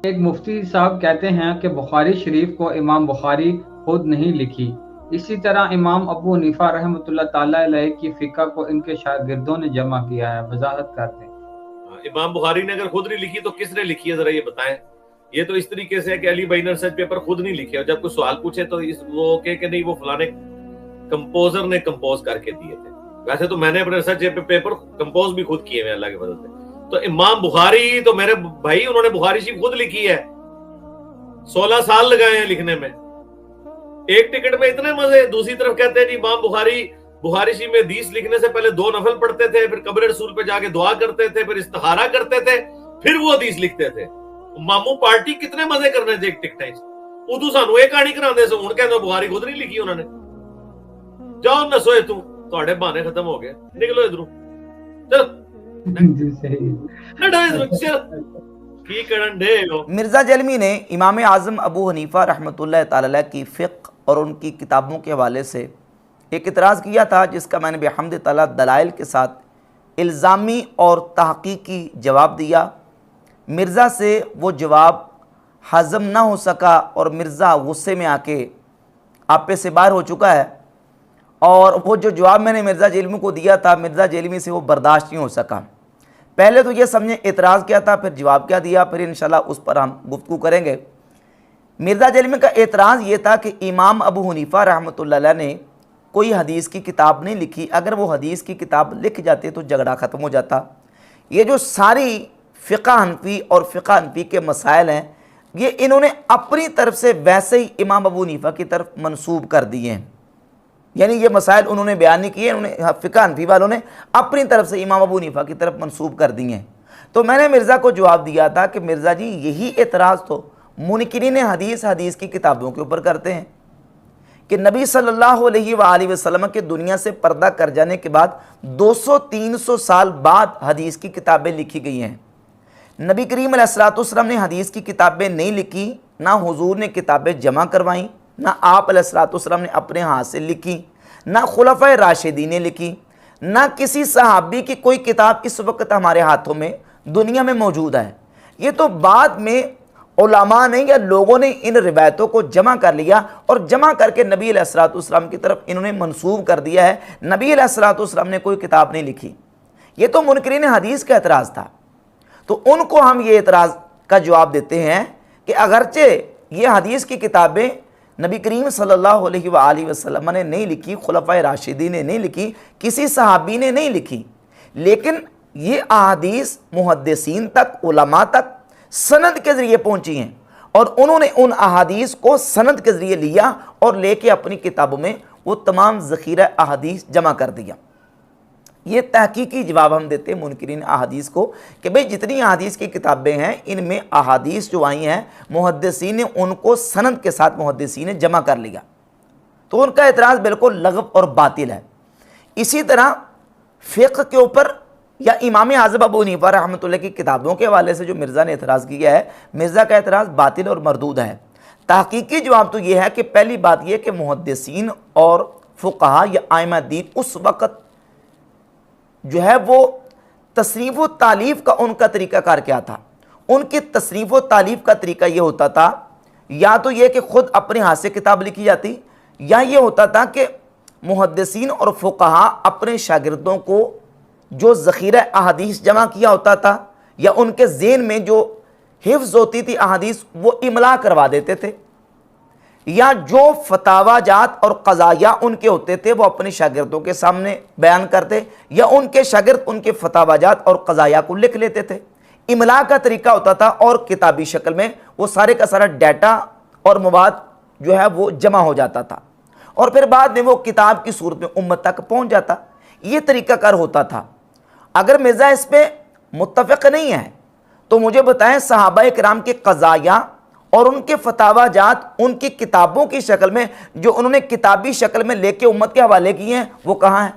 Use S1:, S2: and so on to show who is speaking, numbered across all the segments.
S1: ایک مفتی صاحب کہتے ہیں کہ بخاری شریف کو امام بخاری خود نہیں لکھی، اسی طرح امام ابو حنیفہ رحمۃ اللہ تعالی علیہ کی فقہ کو ان کے شاگردوں نے جمع کیا ہے، وضاحت کر دیں۔
S2: امام بخاری نے اگر خود نہیں لکھی تو کس نے لکھی ہے، ذرا یہ بتائیں۔ یہ تو اس طریقے سے ہے کہ علی بھائی نے ریسرچ پیپر خود نہیں لکھے، اور جب کوئی سوال پوچھے تو وہ کہ نہیں وہ فلانے کمپوزر نے کمپوز کر کے دیے تھے۔ ویسے تو میں نے اپنے ریسرچ پیپر کمپوز بھی خود کیے ہوئے اللہ کے فضل سے۔ تو امام بخاری تو میرے بھائی انہوں نے بخاری شریف خود لکھی ہے، 16 سال لگائے ہیں لکھنے میں، ایک ٹکٹ میں اتنے مزے۔ دوسری طرف کہتے ہیں جی امام بخاری شریف میں حدیث لکھنے سے پہلے 2 نفل پڑھتے تھے، پھر قبر رسول پہ جا کے دعا کرتے تھے، پھر استخارہ کرتے تھے، پھر وہ حدیث لکھتے تھے۔ ماموں پارٹی کتنے مزے کرنے تھے ایک ٹکٹ ادو سانو ایک کہانی کراندے سے ہن کہندے بخاری خود نہیں لکھی انہوں نے۔ جاؤ نسوئے تواڈے بہانے ختم ہو گئے، نکلو ادھروں، چل
S1: جی صحیح۔
S2: کی کرن دے ہو۔
S3: مرزا جلمی نے امام اعظم ابو حنیفہ رحمۃ اللہ تعالی کی فقہ اور ان کی کتابوں کے حوالے سے ایک اعتراض کیا تھا، جس کا میں نے بحمد تعالیٰ دلائل کے ساتھ الزامی اور تحقیقی جواب دیا۔ مرزا سے وہ جواب ہضم نہ ہو سکا اور مرزا غصے میں آ کے آپے سے باہر ہو چکا ہے، اور وہ جو جواب میں نے مرزا جیلمی کو دیا تھا، مرزا جیلمی سے وہ برداشت نہیں ہو سکا۔ پہلے تو یہ سمجھیں اعتراض کیا تھا، پھر جواب کیا دیا، پھر انشاءاللہ اس پر ہم گفتگو کریں گے۔ مرزا جیلمی کا اعتراض یہ تھا کہ امام ابو حنیفہ رحمۃ اللہ علیہ نے کوئی حدیث کی کتاب نہیں لکھی، اگر وہ حدیث کی کتاب لکھ جاتے تو جھگڑا ختم ہو جاتا۔ یہ جو ساری فقہ حنفی اور فقہ حنفی کے مسائل ہیں، یہ انہوں نے اپنی طرف سے ویسے ہی امام ابو حنیفہ کی طرف منسوب کر دیے ہیں، یعنی یہ مسائل انہوں نے بیان نہیں کیے، انہوں نے فقہ حنفی والوں نے اپنی طرف سے امام ابو حنیفہ کی طرف منسوب کر دیے ہیں۔ تو میں نے مرزا کو جواب دیا تھا کہ مرزا جی یہی اعتراض تو منکرین حدیث کی کتابوں کے اوپر کرتے ہیں کہ نبی صلی اللہ علیہ وآلہ وسلم کے دنیا سے پردہ کر جانے کے بعد 200-300 سال بعد حدیث کی کتابیں لکھی گئی ہیں۔ نبی کریم علیہ السلام نے حدیث کی کتابیں نہیں لکھی، نہ حضور نے کتابیں جمع کروائیں، نہ آپ علیہ السلام نے اپنے ہاتھ سے لکھی، نہ خلفائے راشدین نے لکھی، نہ کسی صحابی کی کوئی کتاب اس وقت ہمارے ہاتھوں میں دنیا میں موجود ہے۔ یہ تو بعد میں علماء نے یا لوگوں نے ان روایتوں کو جمع کر لیا اور جمع کر کے نبی علیہ السلام کی طرف انہوں نے منسوب کر دیا ہے۔ نبی علیہ السلام نے کوئی کتاب نہیں لکھی۔ یہ تو منکرین حدیث کا اعتراض تھا۔ تو ان کو ہم یہ اعتراض کا جواب دیتے ہیں کہ اگرچہ یہ حدیث کی کتابیں نبی کریم صلی اللہ علیہ وآلہ وسلم نے نہیں لکھی، خلفائے راشدین نے نہیں لکھی، کسی صحابی نے نہیں لکھی، لیکن یہ احادیث محدثین تک، علماء تک سند کے ذریعے پہنچی ہیں، اور انہوں نے ان احادیث کو سند کے ذریعے لیا اور لے کے اپنی کتابوں میں وہ تمام ذخیرہ احادیث جمع کر دیا۔ یہ تحقیقی جواب ہم دیتے ہیں منکرین احادیث کو کہ بھئی جتنی احادیث کی کتابیں ہیں ان میں احادیث جو آئی ہیں محدثین نے ان کو سند کے ساتھ محدثین نے جمع کر لیا۔ تو ان کا اعتراض بالکل لغو اور باطل ہے۔ اسی طرح فقہ کے اوپر یا امام اعظم ابو حنیفہ رحمۃ اللہ کی کتابوں کے حوالے سے جو مرزا نے اعتراض کیا ہے، مرزا کا اعتراض باطل اور مردود ہے۔ تحقیقی جواب تو یہ ہے کہ پہلی بات یہ کہ محدثین اور فقہا یا ائمہ دین اس وقت جو ہے وہ تصنیف و تالیف کا ان کا طریقہ کار کیا تھا؟ ان کی تصنیف و تالیف کا طریقہ یہ ہوتا تھا، یا تو یہ کہ خود اپنے ہاتھ سے کتاب لکھی جاتی، یا یہ ہوتا تھا کہ محدثین اور فقہا اپنے شاگردوں کو جو ذخیرہ احادیث جمع کیا ہوتا تھا یا ان کے ذہن میں جو حفظ ہوتی تھی احادیث وہ املا کروا دیتے تھے، یا جو فتاوی جات اور قضایا ان کے ہوتے تھے وہ اپنے شاگردوں کے سامنے بیان کرتے، یا ان کے شاگرد ان کے فتاوی جات اور قضایا کو لکھ لیتے تھے۔ املا کا طریقہ ہوتا تھا، اور کتابی شکل میں وہ سارے کا سارا ڈیٹا اور مواد جو ہے وہ جمع ہو جاتا تھا، اور پھر بعد میں وہ کتاب کی صورت میں امت تک پہنچ جاتا۔ یہ طریقہ کار ہوتا تھا۔ اگر مرزا اس پہ متفق نہیں ہے تو مجھے بتائیں صحابہ کرام کے قضایا اور ان کے فتاوی جات ان کی کتابوں کی شکل میں جو انہوں نے کتابی شکل میں لے کے امت کے حوالے کیے ہیں وہ کہاں ہیں؟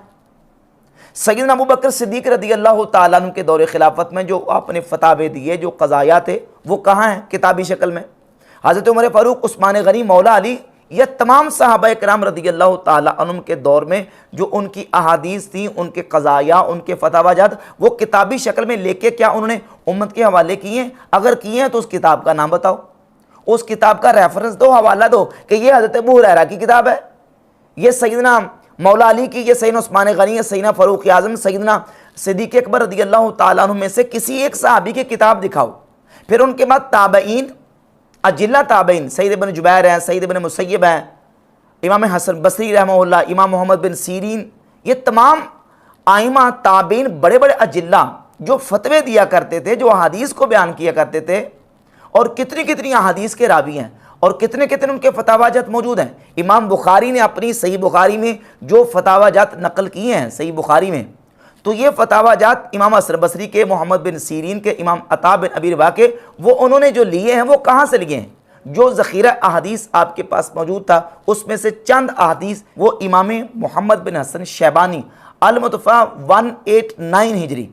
S3: سیدنا ابو بکر صدیق رضی اللہ تعالیٰ عنہ کے دور خلافت میں جو آپ نے فتاوے دیے، جو قضایا تھے، وہ کہاں ہیں کتابی شکل میں؟ حضرت عمر فاروق، عثمان غنی، مولا علی، یہ تمام صحابہ کرام رضی اللہ تعالیٰ عنہم کے دور میں جو ان کی احادیث تھیں، ان کے قضایا، ان کے فتاوی جات، وہ کتابی شکل میں لے کے کیا انہوں نے امت کے حوالے کیے ہیں؟ اگر کیے ہیں تو اس کتاب کا نام بتاؤ، اس کتاب کا ریفرنس دو، حوالہ دو کہ یہ حضرت ابو ہریرہ کی کتاب ہے، یہ سیدنا مولا علی کی، یہ سیدنا عثمان غنی، یہ سیدنا فاروق اعظم، سیدنا صدیق اکبر رضی اللہ تعالیٰ عنہ میں سے کسی ایک صحابی کی کتاب دکھاؤ۔ پھر ان کے بعد تابعین، اجلہ تابعین، سعید بن جبیر ہیں، سعید بن مسیب ہیں، امام حسن بصری رحمہ اللہ، امام محمد بن سیرین، یہ تمام آئمہ تابعین بڑے بڑے اجلہ جو فتوے دیا کرتے تھے، جو احادیث کو بیان کیا کرتے تھے، اور کتنی کتنی احادیث کے راوی ہیں اور کتنے کتنے ان کے فتاوی جات موجود ہیں۔ امام بخاری نے اپنی صحیح بخاری میں جو فتاوی جات نقل کیے ہیں صحیح بخاری میں، تو یہ فتاوی جات امام حسن بصری کے، محمد بن سیرین کے، امام عطا بن ابی رباح کے، وہ انہوں نے جو لیے ہیں وہ کہاں سے لیے ہیں؟ جو ذخیرہ احادیث آپ کے پاس موجود تھا اس میں سے چند احادیث وہ امام محمد بن حسن شیبانی المتوفیٰ 189 ہجری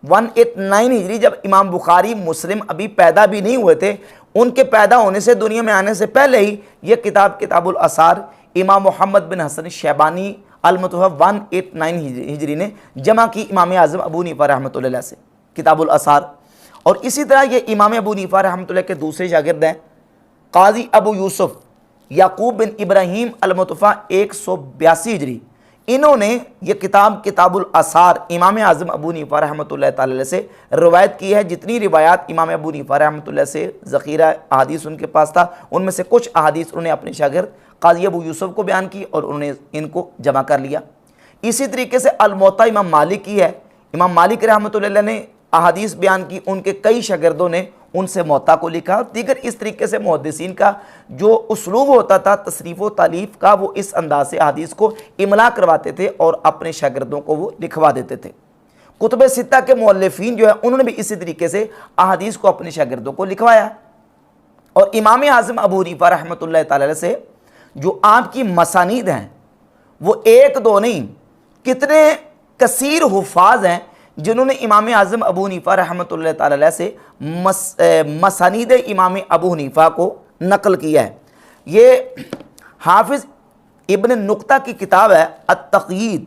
S3: 189 ہجری، جب امام بخاری مسلم ابھی پیدا بھی نہیں ہوئے تھے، ان کے پیدا ہونے سے، دنیا میں آنے سے پہلے ہی یہ کتاب کتاب الاثار امام محمد بن حسن شیبانی المتوفیٰ 189 ہجری نے جمع کی امام اعظم ابو حنیفہ رحمۃ اللہ علیہ سے کتاب الاثار۔ اور اسی طرح یہ امام ابو حنیفہ رحمۃ اللہ کے دوسرے شاگرد ہیں قاضی ابو یوسف یعقوب بن ابراہیم المتوفیٰ 182 ہجری، انہوں نے یہ کتاب کتاب الاثار امام اعظم ابو حنیفہ رحمۃ اللہ تعالی علیہ سے روایت کی ہے۔ جتنی روایات امام ابو حنیفہ رحمۃ اللہ سے ذخیرہ احادیث ان کے پاس تھا، ان میں سے کچھ احادیث انہوں نے اپنے شاگرد قاضی ابو یوسف کو بیان کی اور انہوں نے ان کو جمع کر لیا۔ اسی طریقے سے الموطا امام مالک کی ہے، امام مالک رحمۃ اللہ نے احادیث بیان کی، ان کے کئی شاگردوں نے ان سے موطا کو لکھا، اور دیگر اس طریقے سے محدثین کا جو اسلوب ہوتا تھا تصریف و تالیف کا، وہ اس انداز سے احادیث کو املا کرواتے تھے اور اپنے شاگردوں کو وہ لکھوا دیتے تھے۔ کتب ستہ کے مؤلفین جو ہے انہوں نے بھی اسی طریقے سے احادیث کو اپنے شاگردوں کو لکھوایا۔ اور امام اعظم ابو حنیفہ رحمۃ اللہ تعالی علیہ سے جو آپ کی مسانید ہیں وہ ایک دو نہیں، کتنے کثیر حفاظ ہیں جنہوں نے امام اعظم ابو حنیفہ رحمۃ اللہ تعالی علیہ سے مسانید امام ابو حنیفہ کو نقل کیا ہے۔ یہ حافظ ابن نقطہ کی کتاب ہے التقیید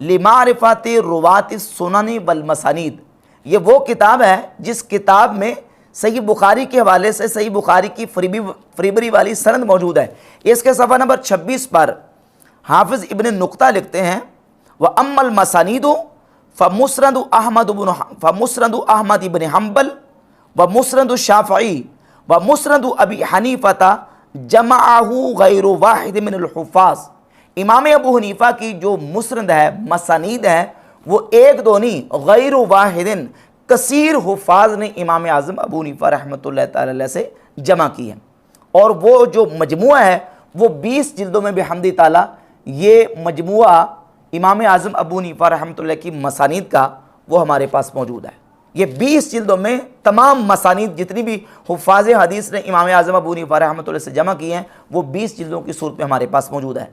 S3: لمعرفت روات السنن والمسانید، یہ وہ کتاب ہے جس کتاب میں صحیح بخاری کے حوالے سے صحیح بخاری کی فریبری والی سند موجود ہے۔ اس کے صفحہ نمبر 26 پر حافظ ابن نقطہ لکھتے ہیں وَأَمَّا الْمَسَانِيدُ فَمُسْرَدُ أَحْمَدِ بن حنبل وَمُسْرَدُ الشَّافعِي وَمُسْرَدُ أَبِي حنیفةَ جَمَعَهُ غَيْرُ وَاحِدٍ مِنَ الْحُفَّاظ۔ امام ابو حنیفہ کی جو مسند ہے، مسانید ہے، وہ ایک دو نہیں، غیر واحد کثیر حفاظ نے امام اعظم ابو حنیفہ رحمۃ اللہ تعالی علیہ سے جمع کی ہے، اور وہ جو مجموعہ ہے وہ 20 جلدوں میں بحمد تعالیٰ یہ مجموعہ امام اعظم ابو حنیفہ رحمۃ اللہ کی مسانید کا وہ ہمارے پاس موجود ہے۔ یہ 20 جلدوں میں تمام مسانید جتنی بھی حفاظ حدیث نے امام اعظم ابو حنیفہ رحمۃ اللہ سے جمع کی ہیں وہ 20 جلدوں کی صورت میں ہمارے پاس موجود ہے۔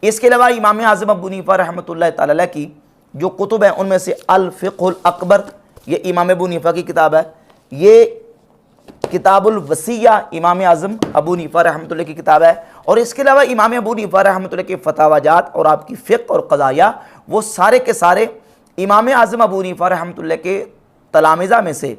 S3: اس کے علاوہ امام اعظم ابو حنیفہ رحمۃ اللہ تعالی علیہ کی جو کتب ہیں ان میں سے الفقہ الاکبر، یہ امام ابو حنیفہ کی کتاب ہے، یہ کتاب الوصیہ امام اعظم ابو حنیفہ رحمۃ اللہ کی کتاب ہے، اور اس کے علاوہ امام ابو حنیفہ رحمۃ اللہ کے فتاوی جات اور آپ کی فقہ اور قضایا وہ سارے کے سارے امام اعظم ابو حنیفہ رحمۃ اللہ کے تلامذہ میں سے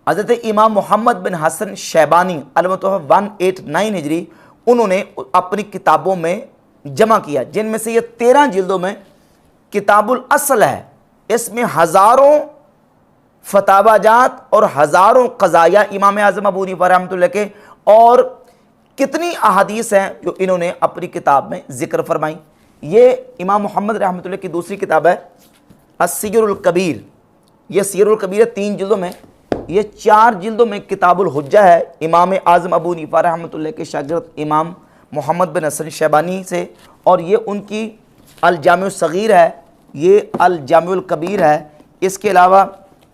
S3: حضرت امام محمد بن حسن شیبانی المتوفیٰ 189 ہجری انہوں نے اپنی کتابوں میں جمع کیا، جن میں سے یہ 13 جلدوں میں کتاب الاصل ہے، اس میں ہزاروں فتاوی جات اور ہزاروں قضایا امام اعظم ابو حنیفہ رحمۃ اللہ کے، اور کتنی احادیث ہیں جو انہوں نے اپنی کتاب میں ذکر فرمائی۔ یہ امام محمد رحمۃ اللہ کی دوسری کتاب ہے السیر الکبیر، یہ سیر الکبیر 3 جلدوں میں، یہ 4 جلدوں میں کتاب الحجہ ہے امام اعظم ابو حنیفہ رحمۃ اللہ کے شاگرد امام محمد بن حسن شیبانی سے، اور یہ ان کی الجامع الصغیر ہے، یہ الجامع الکبیر ہے۔ اس کے علاوہ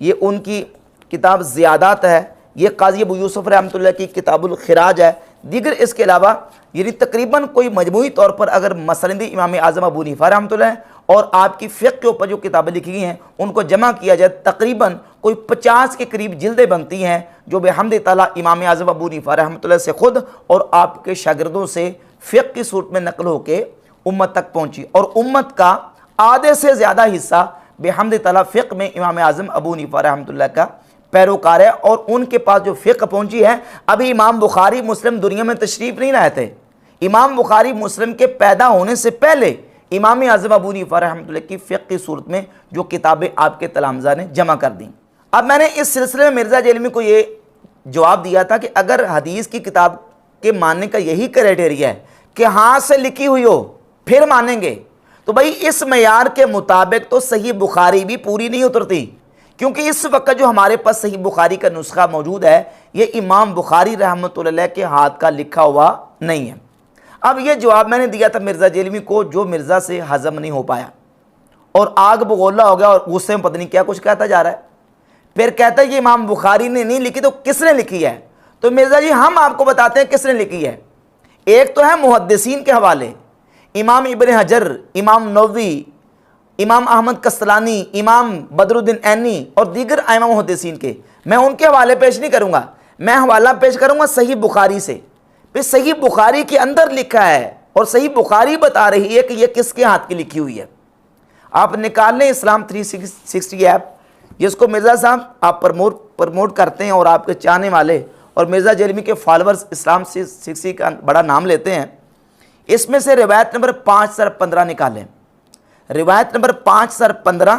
S3: یہ ان کی کتاب زیادات ہے، یہ قاضی ابو یوسف رحمۃ اللہ کی کتاب الخراج ہے۔ دیگر اس کے علاوہ یعنی تقریباً کوئی مجموعی طور پر اگر مسند امام اعظم ابو حنیفہ رحمۃ اللہ اور آپ کی فقہ کے اوپر جو کتابیں لکھی گئی ہیں ان کو جمع کیا جائے تقریباً کوئی 50 کے قریب جلدیں بنتی ہیں، جو بحمد تعالیٰ امام اعظم ابو حنیفہ رحمۃ اللہ سے خود اور آپ کے شاگردوں سے فقہ کی صورت میں نقل ہو کے امت تک پہنچی، اور امت کا آدھے سے زیادہ حصہ بحمد تعالیٰ فقہ میں امام اعظم ابو حنیفہ رحمۃ اللہ کا پیروکار ہے، اور ان کے پاس جو فقہ پہنچی ہے، ابھی امام بخاری مسلم دنیا میں تشریف نہیں لائے تھے۔ امام بخاری مسلم کے پیدا ہونے سے پہلے امام اعظم ابو حنیفہ رحمۃ اللہ کی فقہ کی صورت میں جو کتابیں آپ کے تلامذہ نے جمع کر دیں۔ اب میں نے اس سلسلے میں مرزا جیلمی کو یہ جواب دیا تھا کہ اگر حدیث کی کتاب کے ماننے کا یہی کرائٹیریا ہے کہ ہاتھ سے لکھی ہوئی ہو پھر مانیں گے، تو بھائی اس معیار کے مطابق تو صحیح بخاری بھی پوری نہیں اترتی، کیونکہ اس وقت جو ہمارے پاس صحیح بخاری کا نسخہ موجود ہے یہ امام بخاری رحمۃ اللہ کے ہاتھ کا لکھا ہوا نہیں ہے۔ اب یہ جواب میں نے دیا تھا مرزا جیلمی کو، جو مرزا سے ہضم نہیں ہو پایا اور آگ بگولا ہو گیا اور غصے میں پتہ نہیں کیا کچھ کہتا جا رہا ہے۔ پھر کہتا ہے یہ امام بخاری نے نہیں لکھی تو کس نے لکھی ہے؟ تو مرزا جی ہم آپ کو بتاتے ہیں کس نے لکھی ہے۔ ایک تو ہے محدثین کے حوالے، امام ابن حجر، امام نووی، امام احمد قسطلانی، امام بدر الدین عینی اور دیگر ائمہ محدثین کے، میں ان کے حوالے پیش نہیں کروں گا، میں حوالہ پیش کروں گا صحیح بخاری سے۔ پھر صحیح بخاری کے اندر لکھا ہے اور صحیح بخاری بتا رہی ہے کہ یہ کس کے ہاتھ کی لکھی ہوئی ہے۔ آپ نکال لیں اسلام 360 ایپ، جس کو مرزا صاحب آپ پرموٹ کرتے ہیں اور آپ کے چاہنے والے اور مرزا جیلمی کے فالورز اسلام 360 کا بڑا نام لیتے ہیں۔ اس میں سے روایت نمبر 5015 نکالیں، روایت نمبر 5015،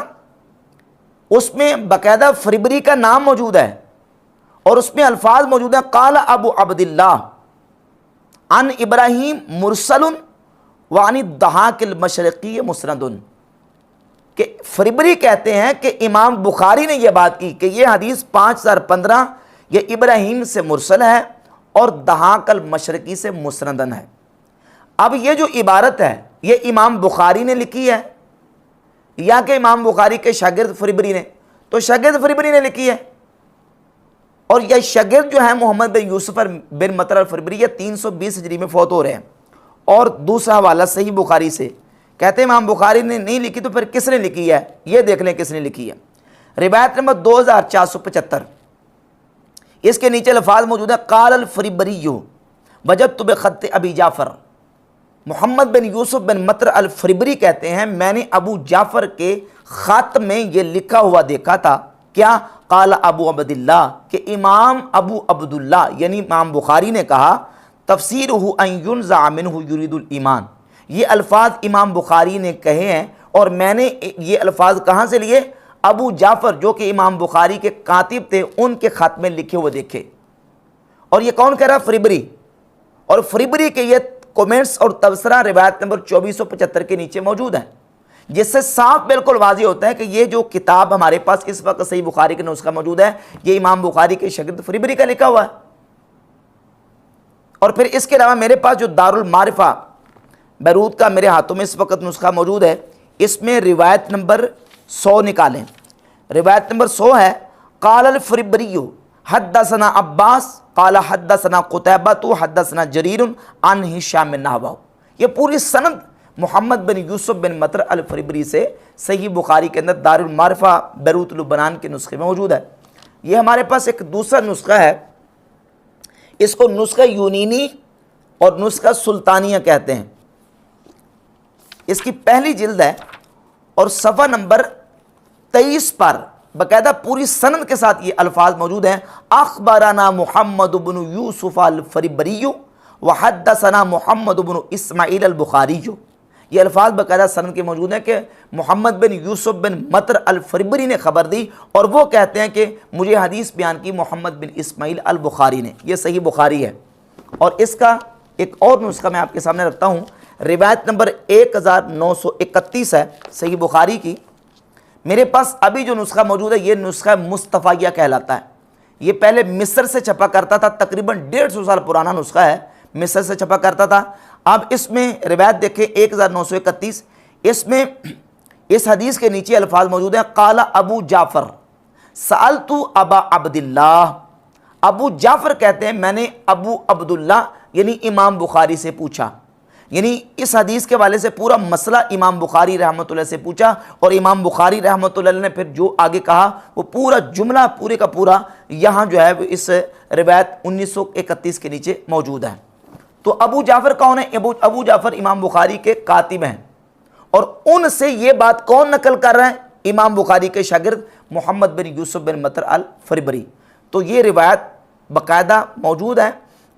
S3: اس میں باقاعدہ فربری کا نام موجود ہے اور اس میں الفاظ موجود ہیں قال ابو عبداللہ عن ابراہیم مرسل وعن الضحاک المشرقی مسند، کہ فربری کہتے ہیں کہ امام بخاری نے یہ بات کی کہ یہ حدیث 5015 یہ ابراہیم سے مرسل ہے اور ضحاک المشرقی سے مسندن ہے۔ اب یہ جو عبارت ہے یہ امام بخاری نے لکھی ہے یا کہ امام بخاری کے شاگرد فربری نے؟ تو شاگرد فربری نے لکھی ہے، اور یہ شاگرد جو ہے محمد بن یوسف بن مطر الفربری، یہ 320 ہجری میں فوت ہو رہے ہیں۔ اور دوسرا حوالہ صحیح بخاری سے، کہتے ہیں امام بخاری نے نہیں لکھی تو پھر کس نے لکھی ہے؟ یہ دیکھ لیں کس نے لکھی ہے۔ روایت نمبر 2475، اس کے نیچے الفاظ موجود ہے قال الفربری وجدت بخط ابی جعفر، محمد بن یوسف بن مطر الفربری کہتے ہیں میں نے ابو جعفر کے خط میں یہ لکھا ہوا دیکھا تھا، کیا؟ قال ابو عبداللہ، کہ امام ابو عبداللہ یعنی امام بخاری نے کہا تفسیرہ ان ینزع منہ یرید الایمان، یہ الفاظ امام بخاری نے کہے ہیں اور میں نے یہ الفاظ کہاں سے لیے؟ ابو جعفر جو کہ امام بخاری کے کاتب تھے ان کے خط میں لکھے ہوئے دیکھے۔ اور یہ کون کہہ رہا؟ فربری، اور فربری کے یہ کومنٹس اور تبصرہ روایت نمبر 2475 کے نیچے موجود ہیں، جس سے صاف بالکل واضح ہوتا ہے کہ یہ جو کتاب ہمارے پاس اس وقت صحیح بخاری کا نسخہ موجود ہے یہ امام بخاری کے شاگرد فربری کا لکھا ہوا ہے۔ اور پھر اس کے علاوہ میرے پاس جو دارالمعرفہ بیروت کا میرے ہاتھوں میں اس وقت نسخہ موجود ہے، اس میں روایت نمبر 100 نکالیں، روایت نمبر 100 ہے قال الفربری حدثنا عباس قال حدثنا قتیبہ حدثنا جریر عن ہشام نحوہ، یہ پوری سند محمد بن یوسف بن مطر الفربری سے صحیح بخاری کے اندر دارالمعرفہ بیروت لبنان کے نسخے میں موجود ہے۔ یہ ہمارے پاس ایک دوسرا نسخہ ہے، اس کو نسخہ یونینی اور نسخہ سلطانیہ کہتے ہیں، اس کی پہلی جلد ہے اور صفحہ نمبر 23 پر باقاعدہ پوری سند کے ساتھ یہ الفاظ موجود ہیں اخبرنا محمد بن یوسف الفربری وحدثنا محمد بن اسماعیل البخاری، یہ الفاظ باقاعدہ سند کے موجود ہیں کہ محمد بن یوسف بن مطر الفربری نے خبر دی اور وہ کہتے ہیں کہ مجھے حدیث بیان کی محمد بن اسماعیل البخاری نے، یہ صحیح بخاری ہے۔ اور اس کا ایک اور نسخہ میں آپ کے سامنے رکھتا ہوں، روایت نمبر 1931 ہے صحیح بخاری کی۔ میرے پاس ابھی جو نسخہ موجود ہے یہ نسخہ مصطفیہ کہلاتا ہے، یہ پہلے مصر سے چھپا کرتا تھا، تقریباً 150 سال پرانا نسخہ ہے، مصر سے چھپا کرتا تھا۔ اب اس میں روایت دیکھیں 1931، اس میں اس حدیث کے نیچے الفاظ موجود ہیں قال ابو جعفر سألت ابا عبداللہ، ابو جعفر کہتے ہیں میں نے ابو عبداللہ یعنی امام بخاری سے پوچھا یعنی اس حدیث کے حوالے سے پورا مسئلہ امام بخاری رحمۃ اللہ سے پوچھا، اور امام بخاری رحمۃ اللہ نے پھر جو آگے کہا وہ پورا جملہ پورے کا پورا یہاں جو ہے اس روایت 1931 کے نیچے موجود ہے۔ تو ابو جعفر کون ہے؟ ابو جعفر امام بخاری کے کاتب ہیں، اور ان سے یہ بات کون نقل کر رہے ہیں؟ امام بخاری کے شاگرد محمد بن یوسف بن مطر الفربری۔ تو یہ روایت باقاعدہ موجود ہے،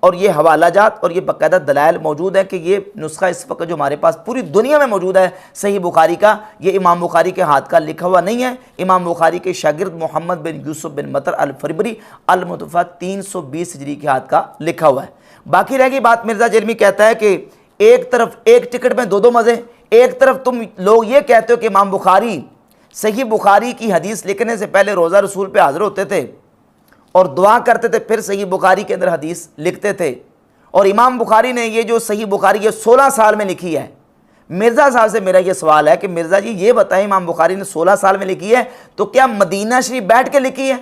S3: اور یہ حوالہ جات اور یہ باقاعدہ دلائل موجود ہے کہ یہ نسخہ اس وقت جو ہمارے پاس پوری دنیا میں موجود ہے صحیح بخاری کا، یہ امام بخاری کے ہاتھ کا لکھا ہوا نہیں ہے، امام بخاری کے شاگرد محمد بن یوسف بن مطر الفربری المتوفیٰ 320 ہجری کے ہاتھ کا لکھا ہوا ہے۔ باقی رہ گئی بات، مرزا جرمی کہتا ہے کہ ایک طرف ایک ٹکٹ میں دو مزے، ایک طرف تم لوگ یہ کہتے ہو کہ امام بخاری صحیح بخاری کی حدیث لکھنے سے پہلے روزہ رسول پہ حاضر ہوتے تھے اور دعا کرتے تھے، پھر صحیح بخاری کے اندر حدیث لکھتے تھے، اور امام بخاری نے یہ جو صحیح بخاری یہ 16 سال میں لکھی ہے۔ مرزا صاحب سے میرا یہ سوال ہے کہ مرزا جی یہ بتائیں، امام بخاری نے 16 سال میں لکھی ہے تو کیا مدینہ شریف بیٹھ کے لکھی ہے؟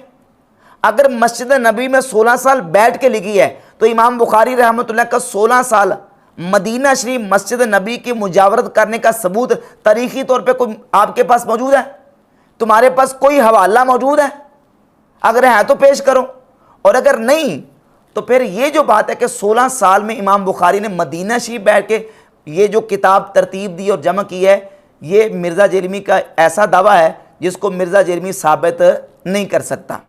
S3: اگر مسجد نبی میں 16 سال بیٹھ کے لکھی ہے تو امام بخاری رحمۃ اللہ کا 16 سال مدینہ شریف مسجد نبی کی مجاورت کرنے کا ثبوت تاریخی طور پہ کوئی آپ کے پاس موجود ہے؟ تمہارے پاس کوئی حوالہ موجود ہے؟ اگر ہے تو پیش کرو، اور اگر نہیں تو پھر یہ جو بات ہے کہ 16 سال میں امام بخاری نے مدینہ شریف بیٹھ کے یہ جو کتاب ترتیب دی اور جمع کی ہے، یہ مرزا جرمی کا ایسا دعویٰ ہے جس کو مرزا جرمی ثابت نہیں کر سکتا۔